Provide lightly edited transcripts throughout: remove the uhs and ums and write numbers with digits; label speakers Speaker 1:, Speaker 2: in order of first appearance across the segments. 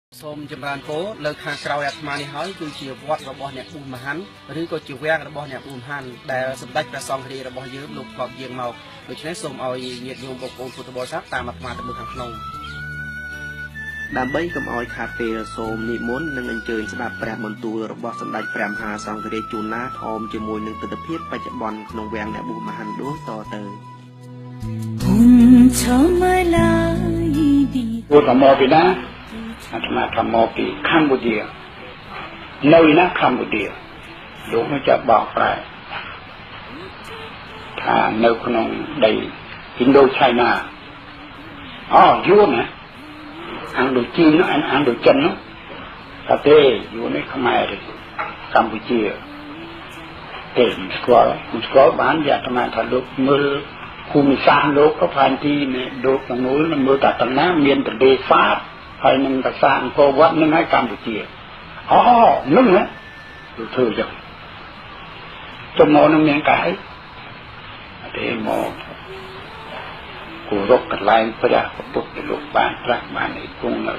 Speaker 1: សូមចម្រើនពរលើខាងក្រោយអាត្មានេះហើយគឺជាវត្តរបស់អ្នកឧមហានឬក៏ជាវាំងរបស់អ្នកឧមហានដែលសម្ដេចព្រះសង្ឃរាជរបស់យើងលោកផ្លប់យាងមកដូច្នេះសូមឲ្យញាតិញោមបងប្អូនពុទ្ធបរិស័ទតាមអាត្មាទៅមើលខាងក្នុងដើម្បីកុំឲ្យខាតពេលសូមនិមន្តនិងអញ្ជើញស្ដាប់ព្រះបន្ទូលរបស់សម្ដេចព្រះមហាសង្ឃរាជជូនណាថមជាមួយនឹងទស្សនវិជ្ជាបច្ចុប្បន្នក្នុងវាំងអ្នកឧមហានដូចតទៅ
Speaker 2: ពុទ្ធមកពីណាអាត្មាធម្មពីកម្ពុជានៅណាកម្ពុជាលោកនឹងจะบอกប្រែថានៅក្នុងដីឥណ្ឌូឆៃណាយួនណាអង្គដូចจีนអង្គដូចចិននោះតែទេយួននេះខ្មែរទេកម្ពុជាទេមិនស្គាល់បានវាអាត្មាថាលោកមើលភូមិសាស្ត្រលោកក៏ផែនទីនេះលោកទាំងនោះមើលតែតំណាមានទន្លេសាបហើយនឹងប្រាសាទអង្គរវត្តនឹងឲ្យកម្ពុជានឹងណាលោកធ្វើចឹងចំណងនឹងមានកាយទេមកគោរពកន្លែងព្រះពុទ្ធលោកបានត្រាស់បានឯគង់នៅ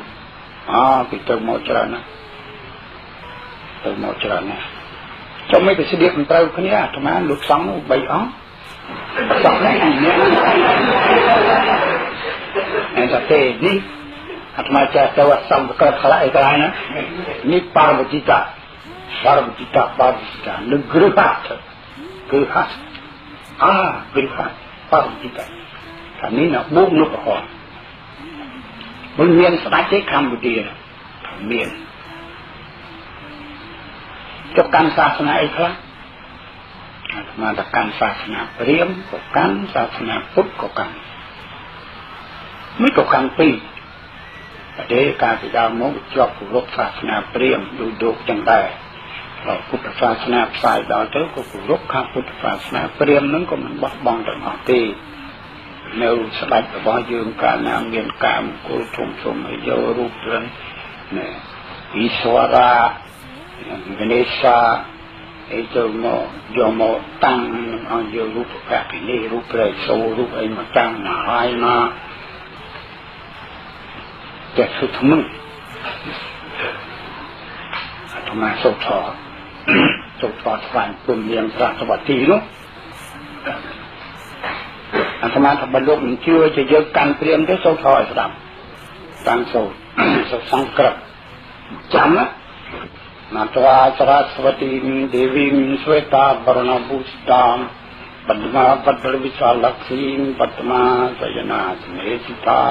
Speaker 2: ពីទៅមកច្រើនណាចាំមិនទៅស្ដៀកមិនត្រូវគ្នាអាត្មាលោកសង្ឃនោះ3អង្គសង្ឃនេះអញ្ចឹងទេនេះអាត្មាចាស់ទៅសង្ឃកើតខ្លះអីក៏ហើយណានេះបារមតិកានឹងគ្រឹះហាត់គ្រឹះហាត់បារមតិកាថានេះណាបុកនោះក៏មិនមានស្ដេចទេកម្ពុជាមានចុះកាន់សាសនាអីខ្លះអាត្មាតកាន់សាសនាព្រាហ្មណ៍ក៏កាន់សាសនាពុទ្ធក៏កាន់មិនក៏កាន់ពីរតែការពីដើមមកជាប់គោរពសាសនាព្រាហ្មណ៍ដូចចឹងដែរពុទ្ធសាសនាផ្សាយដល់ទៅក៏គោរពខាងពុទ្ធសាសនាព្រាហ្មណ៍នឹងក៏មិនបោះបង់ទាំងអស់ទេនៅស្ដេចរបស់យើងកាលណាមានការមង្គលធំឲ្យយករូបព្រឹងណែអ៊ីស្វរាវិនេសាអីទៅមកយកមកតាំងឲ្យយករូបព្រះពីនេះរូបព្រះសូររូបអីមកតាំងហើយមកតែសុទ្ធនឹងអាត្មាសូត្រស្វែងព្រមមានប្រតិបត្តិនោះអាត្មាថាបើលោកមិនជឿជាយើងកាន់ព្រាមទេសូត្រឲ្យស្ដាប់តាំងសូត្រសង្ក្រឹតចាំណានាត្រាចរាសវទីទេវីស្វេតាបរណភូស្តាមបដមាបត្រវិសាលក្ស៊ីងបតមាសយនាស្នេសិតា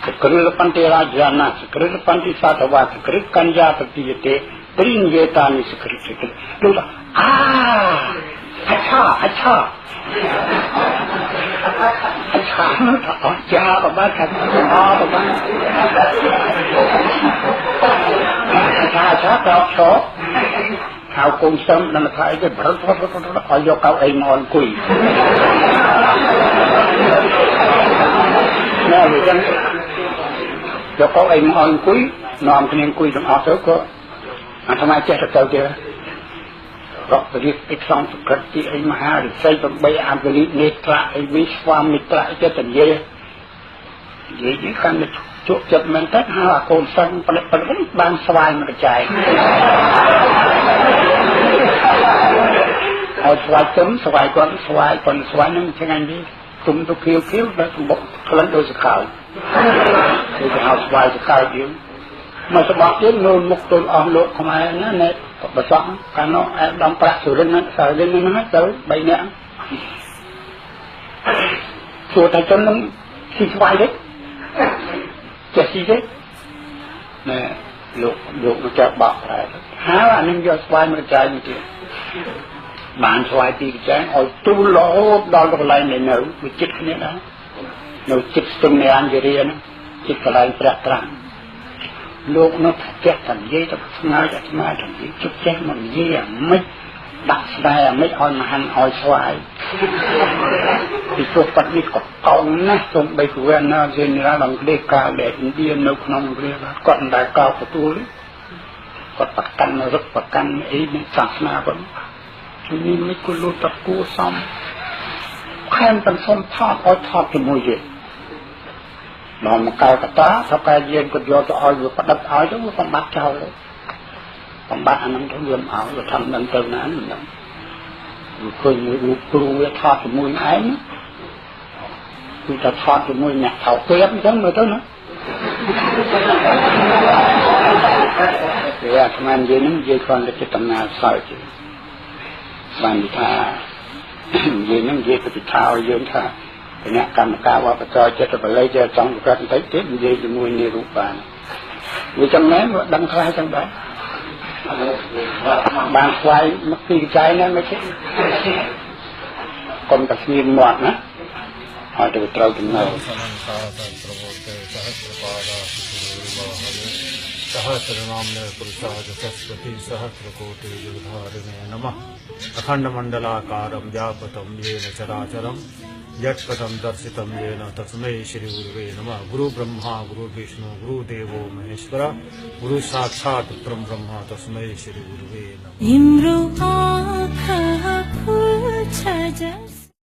Speaker 2: សក្រឹលបន្តិរាជាណាសក្រឹលបន្តិសាតវាសក្រឹលកញ្ញាប្រតិយទេព្រិញយេតានិសក្រឹលលោកអច្ឆាចាបបាកាបបាចាតោឈោហៅកូនស្ទឹមដល់ថាអីទៅប្រត់ឲ្យយកកៅអីមកអង្គុយណែវាចឹងយកកៅអីមកអង្គុយនាំគ្នាអង្គុយទាំងអស់ទៅក៏អាត្មាចេះទៅទៀតរករៀបអិសង្សក្រតិអីមហារិស័យ8អង្គលិនេត្រៈអីវិស្វាមិត្រៈចិត្តនិយាយកាន់តែជក់ចិត្តមែនតើហៅអាកូនសឹងផលិតបានស្វាយមកចែកឲ្យស្វាយទឹមស្វាយគាត់ស្វាយនឹងឆ្ងាញ់នេះគុំទៅខៀវដល់សម្បុកក្លិនដូចសកោគឺគេហៅស្វាយសកោយើងមកស្បក់ទៀតនៅមុខទល់អស់លោកខ្មែរណាណែបសក់កាលនោះអាដំប្រាក់សុរិនហ្នឹងទៅ3នាក់សួរតែចុះនឹងស៊ីស្វាយទេចេះស៊ីទេណែលោកមកចាប់បកប្រែហើយអានឹងយកស្វាយមកចាយនេះទៀតបានស្វាយទីចាយឲ្យទូលរហូតដល់កន្លែងនេះនៅវាចិត្តគ្នាដែរនៅចិត្តស្ទឹងនៃអញ្ជរាហ្នឹងចិត្តកន្លែងព្រះត្រាស់លោកនោះចេះតែនិយាយទៅស្ងើអាត្មាទៅនិយាយជិតចេះមកនិយាយអាម៉េចដាក់ស្ដាយអាម៉េចឲ្យមហានឲ្យស្វាយពីព្រោះបាត់នេះក៏កោងណាស់សូមបីគួរណាជានិរាអង់គ្លេសកាលដែលឥណ្ឌានៅក្នុងអង់គ្លេសគាត់មិនដែលកោទទួលគាត់ប្រកាន់រឹកប្រកាន់អីនៃសាសនាគាត់ជំនាញមិនគួរលុតតគួសំខែមទាំងសុំថតឲ្យថតជាមួយយើង mà cao cả tá sau cái duyên của do cho ai vừa bắt đập ai đó còn bắt trao đấy còn bắt anh nó gồm áo rồi thầm lần từ nãy mình rồi khơi người kêu thọt cái mùi ái nữa người ta thọt cái mùi nhạc thảo kém chẳng mà tới nữa thì à các anh dây con cái tầm nào soi chứ bạn ta dây nó dây cái thao dây thà cái nhạc cầm cao qua cái trò chết rồi lấy cho trong cái thấy tiếp dây cái mùi này rụt bàn vì trong ném đăng khai trong đó bàn quay mất kỳ trái nó mới chết còn cả phim mọt nữa hỏi được trâu từng ngày
Speaker 3: सहस्रनाम्ने पुरुषाय सरस्वती सहस्रकोटि युगधारिणे नमः अखण्डमण्डलाकारं व्यापतं येन चराचरं यत्पदं दर्शितं येन तस्मै श्रीगुरुवे नमः गुरुब्रह्मा गुरुविष्णु गुरुदेवो महेश्वर गुरु साक्षात् परं ब्रह्म तस्मै श्रीगुरुवे नमः